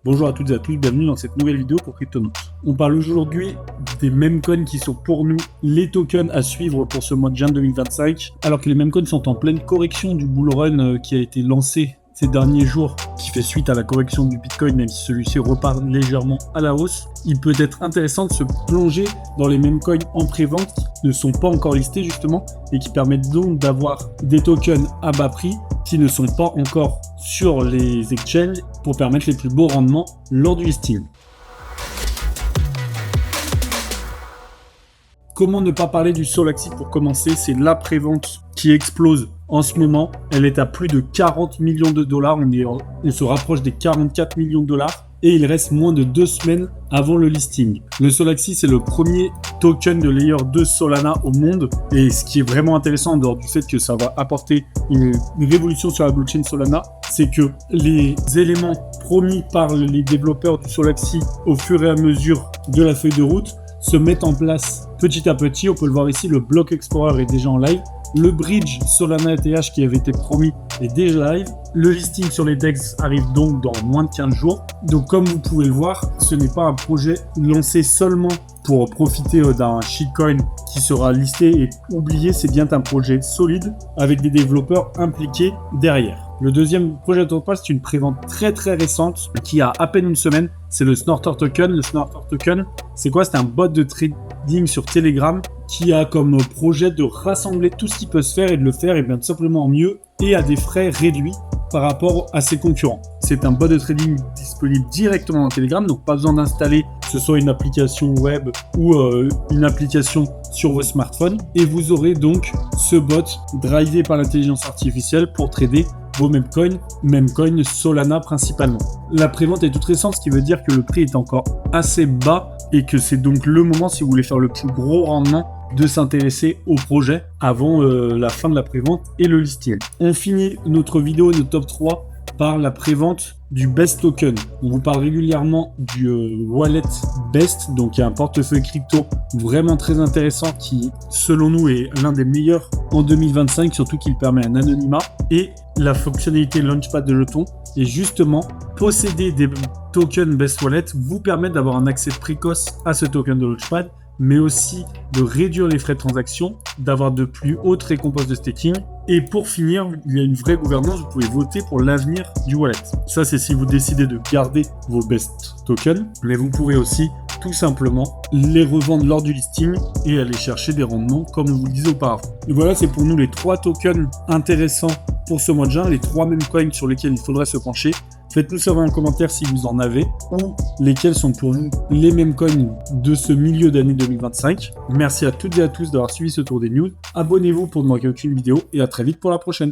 Bonjour à toutes et à tous, bienvenue dans cette nouvelle vidéo pour CryptoNotes. On parle aujourd'hui des memcoins qui sont pour nous les tokens à suivre pour ce mois de juin 2025, alors que les memcoins sont en pleine correction du bull run qui a été lancé ces derniers jours, qui fait suite à la correction du Bitcoin, même si celui-ci repart légèrement à la hausse. Il peut être intéressant de se plonger dans les memcoins en pré-vente qui ne sont pas encore listés justement et qui permettent donc d'avoir des tokens à bas prix qui ne sont pas encore sur les exchanges pour permettre les plus beaux rendements lors du listing. Comment ne pas parler du Solaxi pour commencer? C'est la prévente qui explose en ce moment. Elle est à plus de 40 millions de dollars. On se rapproche des 44 millions de dollars. Et il reste moins de 2 semaines avant le listing. Le Solaxi, c'est le premier token de layer 2 Solana au monde. Et ce qui est vraiment intéressant, en dehors du fait que ça va apporter une révolution sur la blockchain Solana, c'est que les éléments promis par les développeurs du Solaxi au fur et à mesure de la feuille de route se mettent en place petit à petit. On peut le voir ici, le Block Explorer est déjà en live. Le bridge Solana ETH qui avait été promis est déjà live. Le listing sur les DEX arrive donc dans moins de 15 jours. Donc comme vous pouvez le voir, ce n'est pas un projet lancé seulement pour profiter d'un shitcoin qui sera listé et oublié. C'est bien un projet solide avec des développeurs impliqués derrière. Le deuxième projet dont on parle, c'est une prévente très récente qui a à peine une semaine. C'est le Snorter Token. Le Snorter Token, c'est quoi? C'est un bot de trading sur Telegram qui a comme projet de rassembler tout ce qui peut se faire et de le faire et bien tout simplement mieux et à des frais réduits par rapport à ses concurrents. C'est un bot de trading disponible directement dans Telegram, donc pas besoin d'installer que ce soit une application web ou une application sur vos smartphones. Et vous aurez donc ce bot drivé par l'intelligence artificielle pour trader vos memcoins Solana principalement. La prévente est toute récente, ce qui veut dire que le prix est encore assez bas et que c'est donc le moment, si vous voulez faire le plus gros rendement, de s'intéresser au projet avant la fin de la prévente et le listing. On finit notre vidéo de top 3 par la prévente du Best Token. On vous parle régulièrement du wallet Best, donc il y a un portefeuille crypto vraiment très intéressant qui, selon nous, est l'un des meilleurs en 2025, surtout qu'il permet un anonymat et la fonctionnalité Launchpad de jetons. Et justement, posséder des tokens Best Wallet vous permet d'avoir un accès précoce à ce token de Launchpad, mais aussi de réduire les frais de transaction, d'avoir de plus hautes récompenses de staking. Et pour finir, il y a une vraie gouvernance, vous pouvez voter pour l'avenir du wallet. Ça, c'est si vous décidez de garder vos best tokens, mais vous pourrez aussi tout simplement les revendre lors du listing et aller chercher des rendements comme on vous le disait auparavant. Et voilà, c'est pour nous les 3 tokens intéressants pour ce mois de juin, les 3 memcoins sur lesquels il faudrait se pencher. Faites-nous savoir en commentaire si vous en avez ou lesquels sont pour vous les memcoins de ce milieu d'année 2025. Merci à toutes et à tous d'avoir suivi ce tour des news. Abonnez-vous pour ne manquer aucune vidéo et à très vite pour la prochaine.